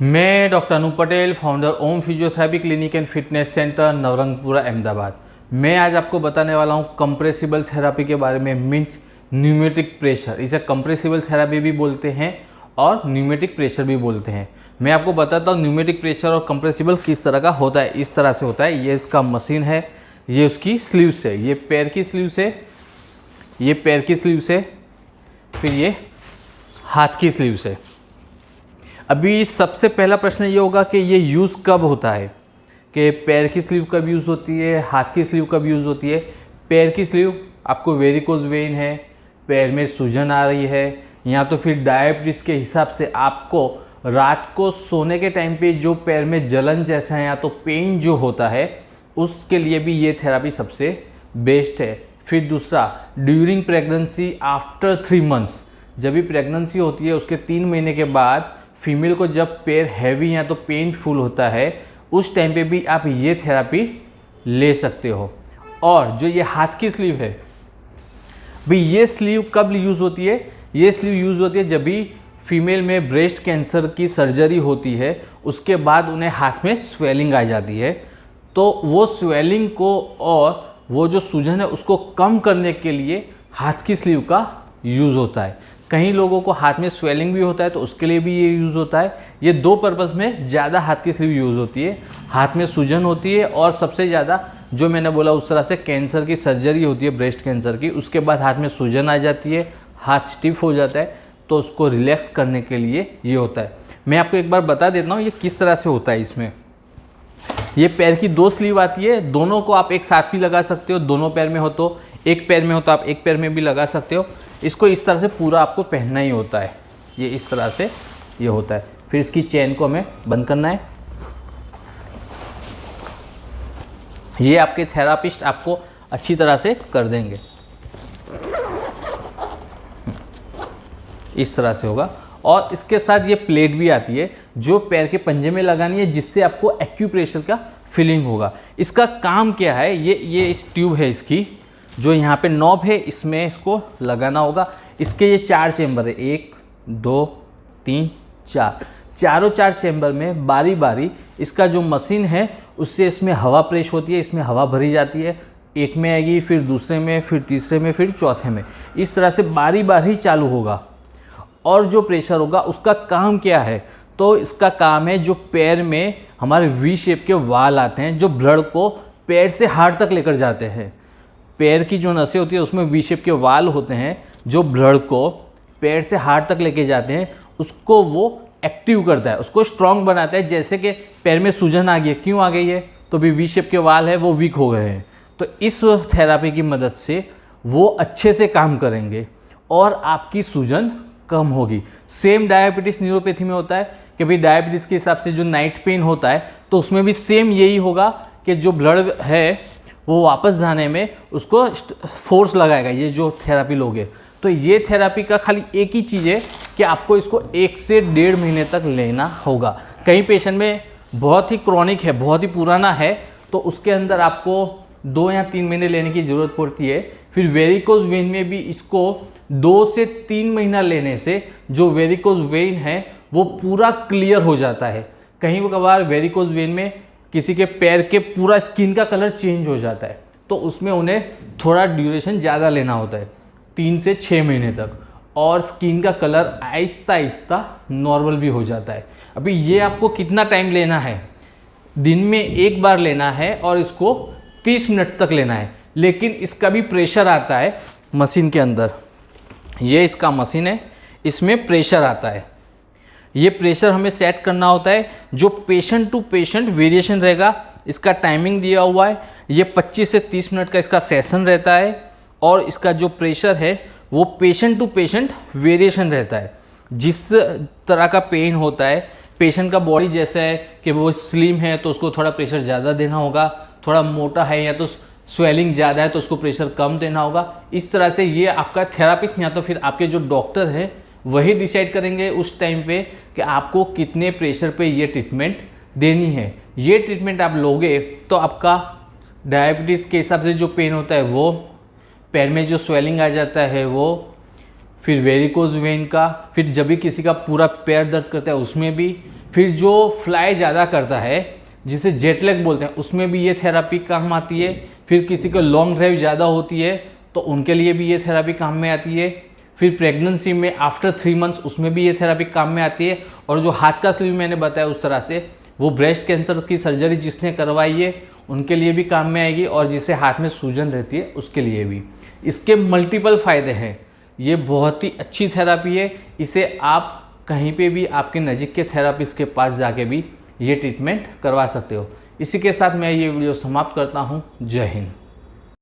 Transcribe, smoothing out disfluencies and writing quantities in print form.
मैं doctor Anoop Patel, founder Om physiotherapy clinic and fitness centre, Navrangpura, Ahmedabad. मैं आज आपको बताने वाला हूँ कंप्रेसिबल थेरापी के बारे में, मीन्स न्यूमेटिक प्रेशर। इसे कंप्रेसिबल थेरापी भी बोलते हैं और न्यूमेटिक प्रेशर भी बोलते हैं। मैं आपको बताता हूँ न्यूमेटिक प्रेशर और कंप्रेसिबल किस तरह का होता है। इस तरह से होता है। ये इसका मशीन है, ये उसकी स्लीव्स है, ये पैर की स्लीव्स है, ये पैर की स्लीव्स है, फिर ये हाथ की स्लीव्स है। अभी सबसे पहला प्रश्न ये होगा कि ये यूज़ कब होता है, कि पैर की स्लीव कब यूज़ होती है, हाथ की स्लीव कब यूज़ होती है। पैर की स्लीव आपको वेरिकोज वेन है, पैर में सूजन आ रही है, या तो फिर डायबिटीज़ के हिसाब से आपको रात को सोने के टाइम पे जो पैर में जलन जैसा है या तो पेन जो होता है, उसके लिए भी ये थेरापी सबसे बेस्ट है। फिर दूसरा, ड्यूरिंग प्रेगनेंसी आफ्टर 3 मंथ्स, जब भी प्रेगनेंसी होती है उसके 3 महीने के बाद फीमेल को जब पैर हैवी या तो पेनफुल होता है, उस टाइम पे भी आप ये थेरापी ले सकते हो। और जो ये हाथ की स्लीव है, भाई ये स्लीव कब यूज़ होती है? ये स्लीव यूज़ होती है जब भी फीमेल में ब्रेस्ट कैंसर की सर्जरी होती है, उसके बाद उन्हें हाथ में स्वेलिंग आ जाती है, तो वो स्वेलिंग को और वो जो सूजन है उसको कम करने के लिए हाथ की स्लीव का यूज़ होता है। कहीं लोगों को हाथ में स्वेलिंग भी होता है तो उसके लिए भी ये यूज़ होता है। ये 2 पर्पज़ में ज़्यादा हाथ की स्लीव यूज़ होती है। हाथ में सूजन होती है और सबसे ज़्यादा जो मैंने बोला उस तरह से कैंसर की सर्जरी होती है, ब्रेस्ट कैंसर की, उसके बाद हाथ में सूजन आ जाती है, हाथ स्टिफ हो जाता है, तो उसको रिलैक्स करने के लिए ये होता है। मैं आपको एक बार बता देता हूँ ये किस तरह से होता है। इसमें ये पैर की 2 स्लीव आती है, दोनों को आप एक साथ भी लगा सकते हो। दोनों पैर में हो तो, एक पैर में हो तो आप एक पैर में भी लगा सकते हो। इसको इस तरह से पूरा आपको पहनना ही होता है। ये इस तरह से ये होता है। फिर इसकी चेन को हमें बंद करना है। ये आपके थेरापिस्ट आपको अच्छी तरह से कर देंगे। इस तरह से होगा। और इसके साथ ये प्लेट भी आती है जो पैर के पंजे में लगानी है, जिससे आपको एक्यूप्रेशर का फीलिंग होगा। इसका काम क्या है, ये इस ट्यूब है इसकी, जो यहाँ पे नॉब है, इसमें इसको लगाना होगा। इसके ये 4 चेम्बर है, 1 2 3 4, चारों 4 चेम्बर में बारी बारी इसका जो मशीन है उससे इसमें हवा प्रेस होती है, इसमें हवा भरी जाती है। एक में आएगी, फिर दूसरे में, फिर तीसरे में, फिर चौथे में। इस तरह से बारी बारी चालू होगा। और जो प्रेशर होगा उसका काम क्या है, तो इसका काम है जो पैर में हमारे वी शेप के वाल आते हैं, जो ब्लड को पैर से हार्ट तक लेकर जाते हैं। पैर की जो नसें होती है उसमें वी शेप के वाल होते हैं जो ब्लड को पैर से हार्ट तक लेके जाते हैं, उसको वो एक्टिव करता है, उसको स्ट्रॉन्ग बनाता है। जैसे कि पैर में सूजन आ गई है, क्यों आ गई है, तो भी वी शेप के वाल है वो वीक हो गए हैं, तो इस थेरापी की मदद से वो अच्छे से काम करेंगे और आपकी सूजन कम होगी। सेम डायबिटीज़ न्यूरोपैथी में होता है कि भाई डायबिटीज़ के हिसाब से जो नाइट पेन होता है, तो उसमें भी सेम यही होगा कि जो ब्लड है वो वापस जाने में उसको फोर्स लगाएगा ये जो थेरापी लोगे। तो ये थेरापी का खाली एक ही चीज़ है कि आपको इसको 1 से 1.5 महीने तक लेना होगा। कई पेशेंट में बहुत ही क्रॉनिक है, बहुत ही पुराना है, तो उसके अंदर आपको 2 या 3 महीने लेने की ज़रूरत पड़ती है। फिर वेरिकोज वेन में भी इसको 2 से 3 महीना लेने से जो वेरिकोज वेन है वो पूरा क्लियर हो जाता है। कहीं कभार वेरिकोज वेन में किसी के पैर के पूरा स्किन का कलर चेंज हो जाता है, तो उसमें उन्हें थोड़ा ड्यूरेशन ज़्यादा लेना होता है, 3 से 6 महीने तक, और स्किन का कलर आहिस्ता आहिस्ता नॉर्मल भी हो जाता है। अभी ये आपको कितना टाइम लेना है, दिन में 1 बार लेना है और इसको 30 मिनट तक लेना है। लेकिन इसका भी प्रेशर आता है मशीन के अंदर। ये इसका मशीन है, इसमें प्रेशर आता है। ये प्रेशर हमें सेट करना होता है, जो पेशेंट टू पेशेंट वेरिएशन रहेगा। इसका टाइमिंग दिया हुआ है, ये 25 से 30 मिनट का इसका सेशन रहता है। और इसका जो प्रेशर है वो पेशेंट टू पेशेंट वेरिएशन रहता है। जिस तरह का पेन होता है, पेशेंट का बॉडी जैसा है कि वो स्लिम है तो उसको थोड़ा प्रेशर ज़्यादा देना होगा, थोड़ा मोटा है या तो स्वेलिंग ज़्यादा है तो उसको प्रेशर कम देना होगा। इस तरह से ये आपका थेरापिस्ट या तो फिर आपके जो डॉक्टर हैं वही डिसाइड करेंगे उस टाइम पे कि आपको कितने प्रेशर पे ये ट्रीटमेंट देनी है। ये ट्रीटमेंट आप लोगे तो आपका डायबिटीज़ के हिसाब से जो पेन होता है वो, पैर में जो स्वेलिंग आ जाता है वो, फिर वेरिकोज वेन का, फिर जब भी किसी का पूरा पैर दर्द करता है उसमें भी, फिर जो फ्लाई ज़्यादा करता है जिसे जेट लैग बोलते हैं, उसमें भी ये थेरापी काम आती है। फिर किसी को लॉन्ग ड्राइव ज़्यादा होती है तो उनके लिए भी ये थेरापी काम में आती है। फिर प्रेगनेंसी में आफ्टर 3 मंथ्स उसमें भी ये थेरापी काम में आती है। और जो हाथ का स्लीव मैंने बताया उस तरह से, वो ब्रेस्ट कैंसर की सर्जरी जिसने करवाई है उनके लिए भी काम में आएगी, और जिसे हाथ में सूजन रहती है उसके लिए भी। इसके मल्टीपल फ़ायदे हैं, ये बहुत ही अच्छी थेरापी है। इसे आप कहीं पे भी आपके नज़दीक के थेरापिस्ट के पास जाके भी ये ट्रीटमेंट करवा सकते हो। इसी के साथ मैं ये वीडियो समाप्त करता हूँ। जय हिंद।